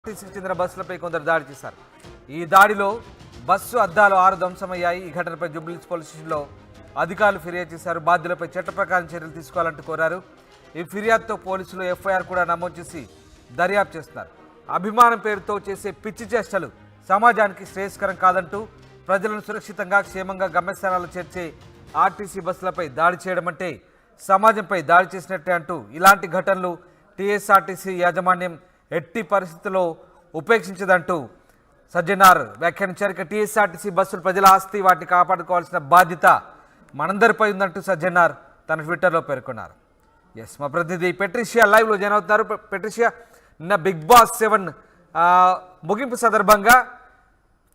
ఆర్టీసీకి చెందిన బస్సులపై కొందరు దాడి చేశారు. ఈ దాడిలో బస్సు అద్దాలు 6 ధ్వంసమయ్యాయి. ఈ ఘటనపై జూబ్లీహిల్స్ పోలీస్ స్టేషన్లో అధికారులు ఫిర్యాదు చేశారు. బాధ్యులపై చట్ట ప్రకారం చర్యలు తీసుకోవాలంటూ కోరారు. ఈ ఫిర్యాదుతో పోలీసులు ఎఫ్ఐఆర్ కూడా నమోదు చేసి దర్యాప్తు చేస్తున్నారు. అభిమానం పేరుతో చేసే పిచ్చి చేష్టలు సమాజానికి శ్రేయస్కరం కాదంటూ ప్రజలను సురక్షితంగా క్షేమంగా గమ్యస్థానాలు చేర్చే ఆర్టీసీ బస్సులపై దాడి చేయడం అంటే సమాజంపై దాడి చేసినట్టే అంటూ ఇలాంటి ఘటనలు టీఎస్ఆర్టీసీ యాజమాన్యం ఎట్టి పరిస్థితుల్లో ఉపేక్షించదంటూ సజ్జనార్ వ్యాఖ్యానించారు. ఇక టీఎస్ఆర్టీసీ బస్సులు ప్రజల ఆస్తి, వాటిని కాపాడుకోవాల్సిన బాధ్యత మనందరిపై ఉందంటూ సజ్జనార్ తన ట్విట్టర్లో పేర్కొన్నారు. ఎస్, మా ప్రతినిధి పెట్రిషియా లైవ్లో జాయిన్ అవుతున్నారు. పెట్రిషియా, నిన్న బిగ్ బాస్ 7 ముగింపు సందర్భంగా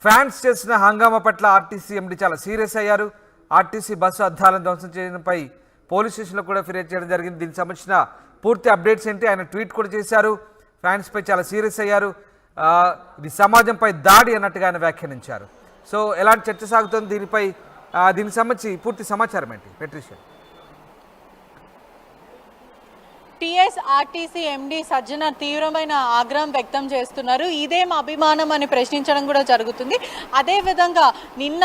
ఫ్యాన్స్ చేసిన హంగామా పట్ల ఆర్టీసీ ఎండీ చాలా సీరియస్ అయ్యారు. ఆర్టీసీ బస్సు అద్దాలను ధ్వంసం చేయడంపై పోలీస్ స్టేషన్లో కూడా ఫిర్యాదు చేయడం జరిగింది. దీనికి సంబంధించిన పూర్తి అప్డేట్స్ ఏంటి? ఆయన ట్వీట్ కూడా చేశారు. ఫ్యాన్స్పై చాలా సీరియస్ అయ్యారు. ఇది సమాజంపై దాడి అన్నట్టుగా ఆయన వ్యాఖ్యానించారు. సో ఎలాంటి చర్చ సాగుతుంది దీనిపై? దీనికి సంబంధించి పూర్తి సమాచారం ఏంటి పెట్రిషియా? టీఎస్ఆర్టీసీ ఎండీ సజ్జనార్ తీవ్రమైన ఆగ్రహం వ్యక్తం చేస్తున్నారు. ఇదేం అభిమానం అని ప్రశ్నించడం కూడా జరుగుతుంది. అదేవిధంగా నిన్న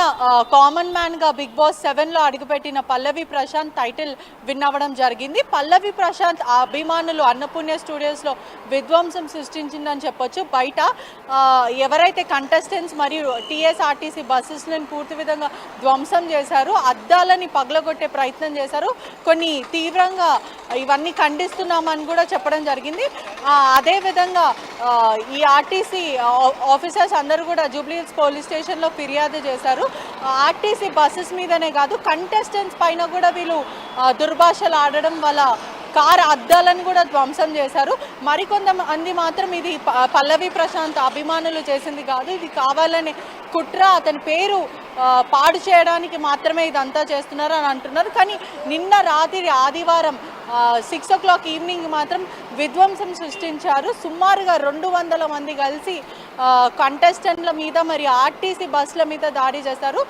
కామన్ మ్యాన్గా బిగ్ బాస్ 7లో అడుగుపెట్టిన పల్లవి ప్రశాంత్ టైటిల్ విన్ అవ్వడం జరిగింది. పల్లవి ప్రశాంత్ అభిమానులు అన్నపూర్ణ స్టూడియోస్లో విధ్వంసం సృష్టించిందని చెప్పొచ్చు. బయట ఎవరైతే కంటెస్టెంట్స్ మరియు టీఎస్ఆర్టీసీ బస్సెస్లను పూర్తి విధంగా ధ్వంసం చేశారు, అద్దాలని పగలగొట్టే ప్రయత్నం చేశారు. కొన్ని తీవ్రంగా ఇవన్నీ ఖండిస్తున్నామని కూడా చెప్పడం జరిగింది. అదేవిధంగా ఈ ఆర్టీసీ ఆఫీసర్స్ అందరూ కూడా జూబ్లీహిల్స్ పోలీస్ స్టేషన్లో ఫిర్యాదు చేశారు. ఆర్టీసీ బస్సెస్ మీదనే కాదు, కంటెస్టెంట్స్ పైన కూడా వీళ్ళు దుర్భాషలు ఆడడం వల్ల కారు అద్దాలను కూడా ధ్వంసం చేశారు. మరికొంతమంది మాత్రం ఇది పల్లవి ప్రశాంత్ అభిమానులు చేసింది కాదు, ఇది కావాలని కుట్ర, అతని పేరు పాడు చేయడానికి మాత్రమే ఇదంతా చేస్తున్నారు అని అంటున్నారు. కానీ నిన్న రాత్రి ఆదివారం 6 o'clock ఈవినింగ్ మాత్రం విధ్వంసం సృష్టించారు. సుమారుగా 200 మంది కలిసి కంటెస్టెంట్ల మీద మరి ఆర్టీసీ బస్సుల మీద దాడి చేశారు.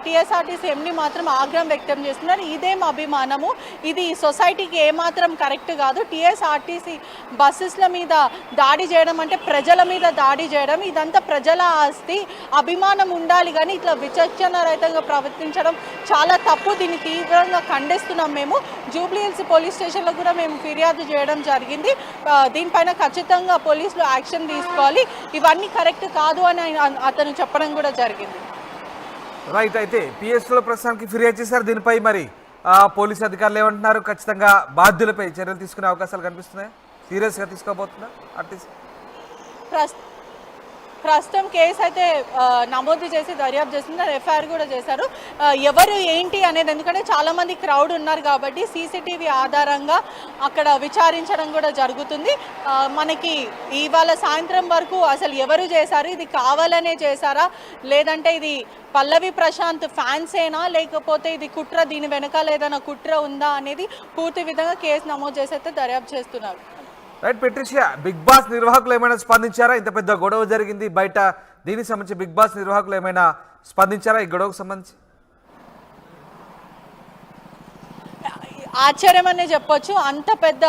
టీఎస్ఆర్టీసీ ఎండీ మాత్రం ఆగ్రహం వ్యక్తం చేస్తున్నారు. ఇదేం అభిమానము, ఇది సొసైటీకి ఏమాత్రం కరెక్ట్ కాదు. టీఎస్ఆర్టీసీ బస్సెస్ల మీద దాడి చేయడం అంటే ప్రజల మీద దాడి చేయడం, ఇదంతా ప్రజల ఆస్తి, అభిమానం ఉండాలి కానీ ఇట్లా విచక్షణ రహితంగా ప్రవర్తించడం చాలా తప్పు. దీన్ని తీవ్రంగా ఖండిస్తున్నాం. మేము జూబ్లీహిల్స్ పోలీస్ స్టేషన్లో కూడా మేము ఫిర్యాదు చేయడం జరిగింది. దీనిపైన ఖచ్చితంగా పోలీసులు యాక్షన్ తీసుకోవాలి, ఇవన్నీ కరెక్ట్ కాదు అని అతను చెప్పడం కూడా జరిగింది. రైట్, అయితే పిఎస్లో ప్రస్తుతానికి ఫిర్యాదు చేశారు. దీనిపై మరి పోలీసు అధికారులు ఏమంటున్నారు? ఖచ్చితంగా బాధ్యులపై చర్యలు తీసుకునే అవకాశాలు కనిపిస్తున్నాయి. సీరియస్గా తీసుకోబోతున్నా ఆర్టీసీ? ప్రస్తుతం కేసు అయితే నమోదు చేసి దర్యాప్తు చేస్తున్నారు. ఎఫ్ఐఆర్ కూడా చేశారు. ఎవరు ఏంటి అనేది, ఎందుకంటే చాలామంది క్రౌడ్ ఉన్నారు కాబట్టి సీసీటీవీ ఆధారంగా అక్కడ విచారించడం కూడా జరుగుతుంది. మనకి ఇవాళ సాయంత్రం వరకు అసలు ఎవరు చేశారు, ఇది కావాలనే చేశారా లేదంటే ఇది పల్లవి ప్రశాంత్ ఫ్యాన్సేనా లేకపోతే ఇది కుట్ర, దీని వెనకాల ఏదైనా కుట్ర ఉందా అనేది పూర్తి విధంగా కేసు నమోదు చేసి అయితే దర్యాప్తు చేస్తున్నారు. రైట్ పెట్రిషియా, బిగ్ బాస్ నిర్వాహకులు ఏమైనా స్పందించారా? ఇంత పెద్ద గొడవ జరిగింది బయట, దీనికి సంబంధించి బిగ్ బాస్ నిర్వాహకులు ఏమైనా స్పందించారా ఈ గొడవకు సంబంధించి? ఆశ్చర్యం అనే చెప్పొచ్చు. అంత పెద్ద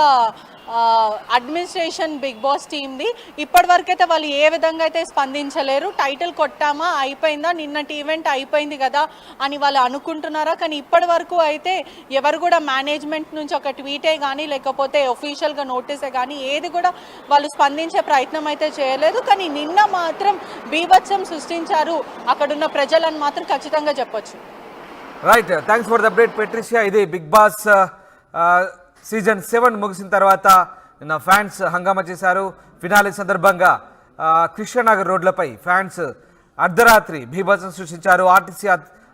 అడ్మినిస్ట్రేషన్ బిగ్ బాస్ టీమ్ది, ఇప్పటి వరకైతే వాళ్ళు ఏ విధంగా అయితే స్పందించలేరు. టైటిల్ కొట్టామా, అయిపోయిందా, నిన్నటి ఈవెంట్ అయిపోయింది కదా అని వాళ్ళు అనుకుంటున్నారా? కానీ ఇప్పటి వరకు అయితే ఎవరు కూడా మేనేజ్మెంట్ నుంచి ఒక ట్వీటే కానీ లేకపోతే ఒఫీషియల్గా నోటీసే కానీ ఏది కూడా వాళ్ళు స్పందించే ప్రయత్నం అయితే చేయలేదు. కానీ నిన్న మాత్రం బీభత్సం సృష్టించారు అక్కడున్న ప్రజలను మాత్రం ఖచ్చితంగా చెప్పొచ్చు. Right, thanks for the update Patricia. ఇది బిగ్ బాస్ సీజన్ 7 ముగిసిన తర్వాత నిన్న ఫ్యాన్స్ హంగామా చేశారు. ఫినాలే సందర్భంగా కృష్ణనగర్ రోడ్లపై ఫ్యాన్స్ అర్ధరాత్రి బీభత్సం సృష్టించారు. ఆర్టీసీ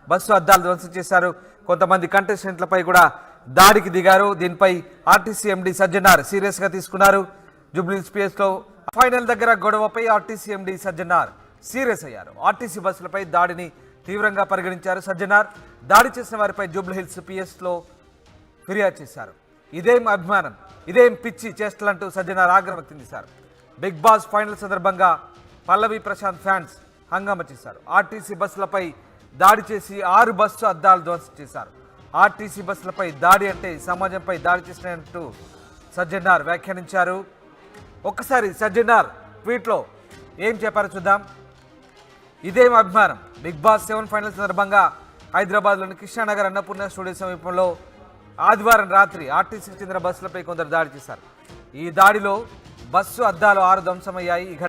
బస్సు అద్దాలు ధ్వంసం చేశారు. కొంతమంది కంటెస్టెంట్లపై కూడా దాడికి దిగారు. దీనిపై ఆర్టీసీ ఎండీ సజ్జనార్ సీరియస్గా తీసుకున్నారు. జూబ్లీహిల్స్ పిఎస్లో ఫైనల్ దగ్గర గొడవపై ఆర్టీసీ ఎండీ సజ్జనార్ సీరియస్ అయ్యారు. ఆర్టీసీ బస్సులపై దాడిని తీవ్రంగా పరిగణించారు సజ్జనార్. దాడి చేసిన వారిపై జూబ్లీహిల్స్ పిఎస్లో ఫిర్యాదు చేశారు. ఇదేం అభిమానం, ఇదేం పిచ్చి చేష్టలంటూ సజ్జనార్ ఆగ్రహం వ్యక్తం చేశారు. బిగ్ బాస్ ఫైనల్ సందర్భంగా పల్లవి ప్రశాంత్ ఫ్యాన్స్ హంగామా చేశారు. ఆర్టీసీ బస్సులపై దాడి చేసి 6 బస్సు అద్దాలు ధ్వంసం చేశారు. ఆర్టీసీ బస్సులపై దాడి అంటే సమాజంపై దాడి చేసినట్టు సజ్జనార్ వ్యాఖ్యానించారు. ఒక్కసారి సజ్జనార్ ట్వీట్లో ఏం చెప్పారో చూద్దాం. ఇదేం అభిమానం. బిగ్ బాస్ 7 ఫైనల్ సందర్భంగా హైదరాబాద్లోని కృష్ణానగర్ అన్నపూర్ణ స్టూడియో సమీపంలో ఆదివారం రాత్రి ఆర్టీసీకి చెందిన బస్సులపై కొందరు దాడి చేశారు. ఈ దాడిలో బస్సు అద్దాలు 6 ధ్వంసమయ్యాయి.